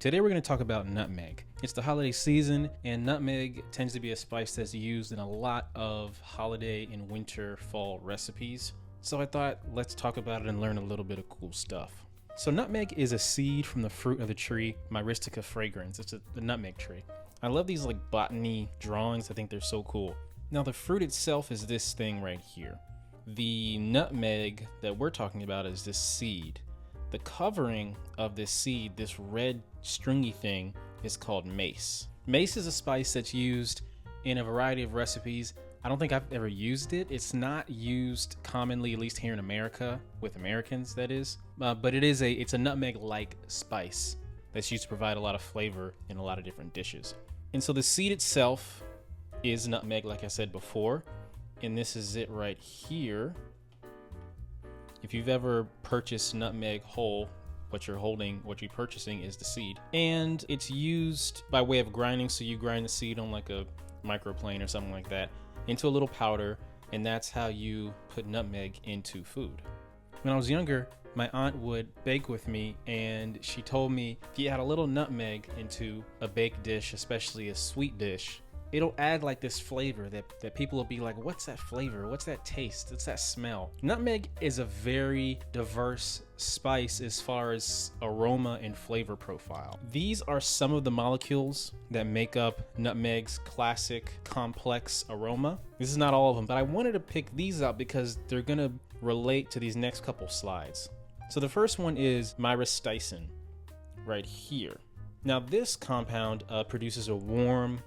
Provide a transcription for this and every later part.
Today we're going to talk about nutmeg. It's the holiday season, and nutmeg tends to be a spice that's used in a lot of holiday and winter fall recipes. So I thought, let's talk about it and learn a little bit of cool stuff. So nutmeg is a seed from the fruit of the tree Myristica fragrans. It's the nutmeg tree. I love these like botany drawings. I think they're so cool. Now the fruit itself is this thing right here. The nutmeg that we're talking about is this seed. The covering of this seed, this red stringy thing, is called mace. Mace is a spice that's used in a variety of recipes. I don't think I've ever used it. It's not used commonly, at least here in America, with Americans that is. But it's a nutmeg-like spice that's used to provide a lot of flavor in a lot of different dishes. And so the seed itself is nutmeg, like I said before. And this is it right here. If you've ever purchased nutmeg whole, what you're purchasing is the seed. And it's used by way of grinding, so you grind the seed on like a microplane or something like that into a little powder, and that's how you put nutmeg into food. When I was younger, my aunt would bake with me, and she told me if you add a little nutmeg into a baked dish, especially a sweet dish, it'll add like this flavor that people will be like, what's that flavor? What's that taste? What's that smell? Nutmeg is a very diverse spice as far as aroma and flavor profile. These are some of the molecules that make up nutmeg's classic complex aroma. This is not all of them, but I wanted to pick these out because they're gonna relate to these next couple slides. So the first one is myristicin right here. Now this compound produces a warm,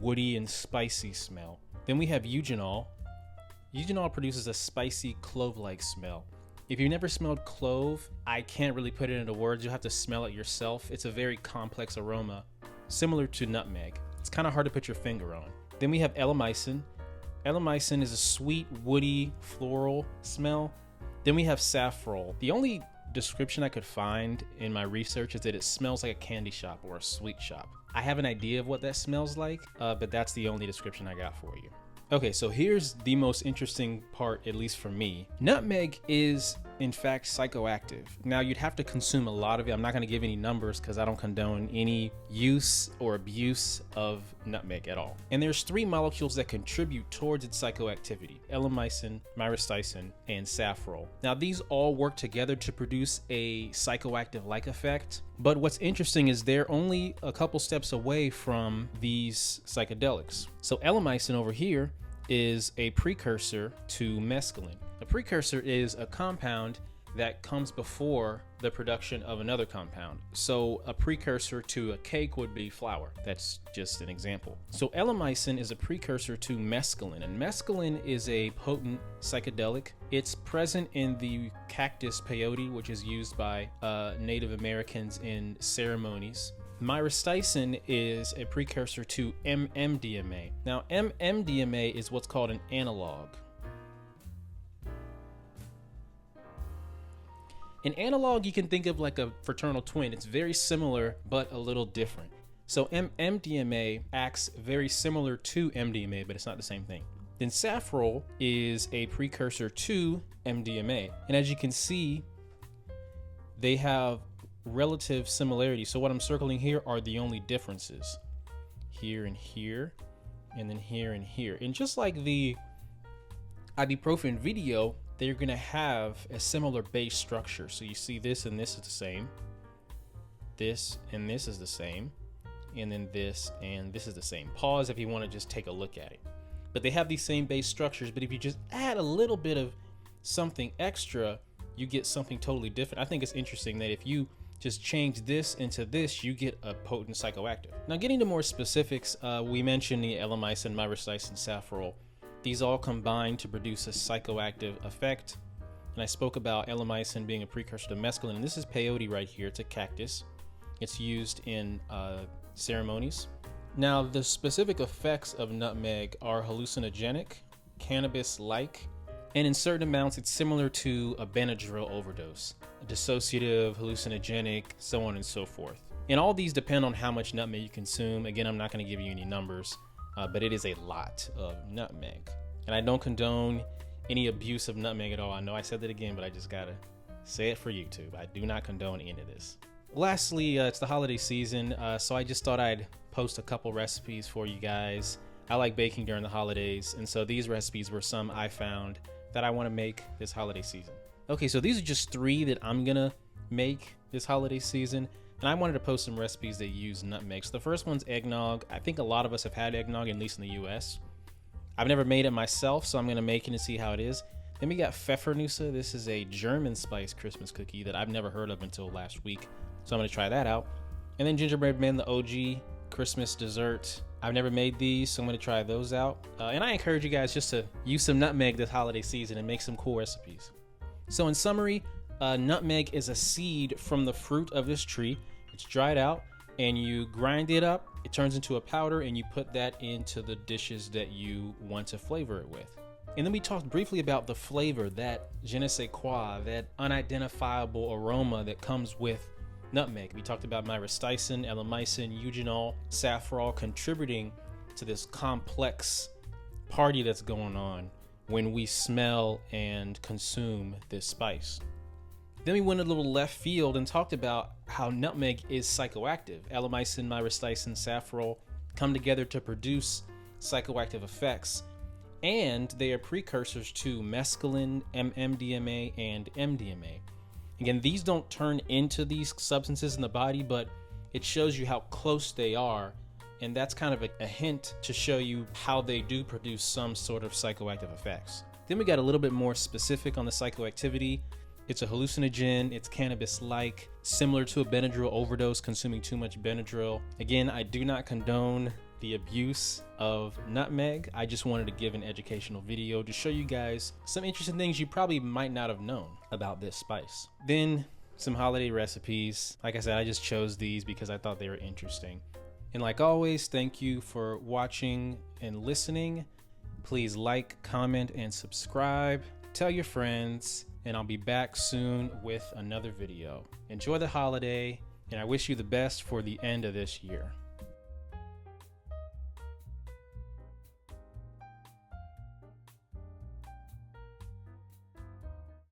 woody and spicy smell. Then we have eugenol. Eugenol produces a spicy clove-like smell. If you've never smelled clove, I can't really put it into words. You'll have to smell it yourself. It's a very complex aroma, similar to nutmeg. It's kind of hard to put your finger on. Then we have elemicin. Elemicin is a sweet, woody, floral smell. Then we have saffrol. The only description I could find in my research is that it smells like a candy shop or a sweet shop. I have an idea of what that smells like, but that's the only description I got for you. Okay, so here's the most interesting part, at least for me. Nutmeg is, in fact, psychoactive. Now, you'd have to consume a lot of it. I'm not gonna give any numbers because I don't condone any use or abuse of nutmeg at all. And there's 3 molecules that contribute towards its psychoactivity: elemicin, myristicin, and saffrol. Now, these all work together to produce a psychoactive-like effect. But what's interesting is they're only a couple steps away from these psychedelics. So elemicin over here is a precursor to mescaline. A precursor is a compound that comes before the production of another compound. So a precursor to a cake would be flour. That's just an example. So elemicin is a precursor to mescaline, and mescaline is a potent psychedelic. It's present in the cactus peyote, which is used by Native Americans in ceremonies. Myristicin is a precursor to MMDMA. Now, MMDMA is what's called an analog. An analog you can think of like a fraternal twin. It's very similar, but a little different. So MMDMA acts very similar to MDMA, but it's not the same thing. Then saffrol is a precursor to MDMA. And as you can see, they have relative similarity. So what I'm circling here are the only differences. Here and here, and then here and here. And just like the ibuprofen video, they're gonna have a similar base structure. So you see this and this is the same. This and this is the same. And then this and this is the same. Pause if you wanna just take a look at it. But they have these same base structures, but if you just add a little bit of something extra, you get something totally different. I think it's interesting that if you just change this into this, you get a potent psychoactive. Now getting to more specifics, we mentioned the elemicin, myristicin, saffrol. These all combine to produce a psychoactive effect. And I spoke about elemicin being a precursor to mescaline. And this is peyote right here. It's a cactus. It's used in ceremonies. Now, the specific effects of nutmeg are hallucinogenic, cannabis-like, and in certain amounts, it's similar to a Benadryl overdose, a dissociative, hallucinogenic, so on and so forth. And all these depend on how much nutmeg you consume. Again, I'm not going to give you any numbers, but it is a lot of nutmeg. And I don't condone any abuse of nutmeg at all. I know I said that again, but I just got to say it for YouTube. I do not condone any of this. Lastly, it's the holiday season, so I just thought I'd post a couple recipes for you guys. I like baking during the holidays, and so these recipes were some I found that I want to make this holiday season. Okay, so these are just 3 that I'm gonna make this holiday season, and I wanted to post some recipes that use nutmeg. So the first one's eggnog. I think a lot of us have had eggnog, at least in the US. I've never made it myself, so I'm gonna make it and see how it is. Then we got Pfeffernusse. This is a German spice Christmas cookie that I've never heard of until last week, so I'm gonna try that out. And then gingerbread men, the OG Christmas dessert. I've never made these, so I'm gonna try those out. And I encourage you guys just to use some nutmeg this holiday season and make some cool recipes. So in summary, nutmeg is a seed from the fruit of this tree. It's dried out and you grind it up. It turns into a powder and you put that into the dishes that you want to flavor it with. And then we talked briefly about the flavor, that je ne sais quoi, that unidentifiable aroma that comes with nutmeg. We talked about myricin, elemicin, eugenol, saffron contributing to this complex party that's going on when we smell and consume this spice. Then we went a little left field and talked about how nutmeg is psychoactive. Elemicin, myricin, saffron come together to produce psychoactive effects, and they are precursors to mescaline, MDMA, and MDMA. Again, these don't turn into these substances in the body, but it shows you how close they are, and that's kind of a hint to show you how they do produce some sort of psychoactive effects. Then we got a little bit more specific on the psychoactivity. It's a hallucinogen, it's cannabis-like, similar to a Benadryl overdose, consuming too much Benadryl. Again, I do not condone the abuse of nutmeg. I just wanted to give an educational video to show you guys some interesting things you probably might not have known about this spice. Then some holiday recipes. Like I said, I just chose these because I thought they were interesting. And like always, thank you for watching and listening. Please like, comment, and subscribe. Tell your friends, and I'll be back soon with another video. Enjoy the holiday, and I wish you the best for the end of this year.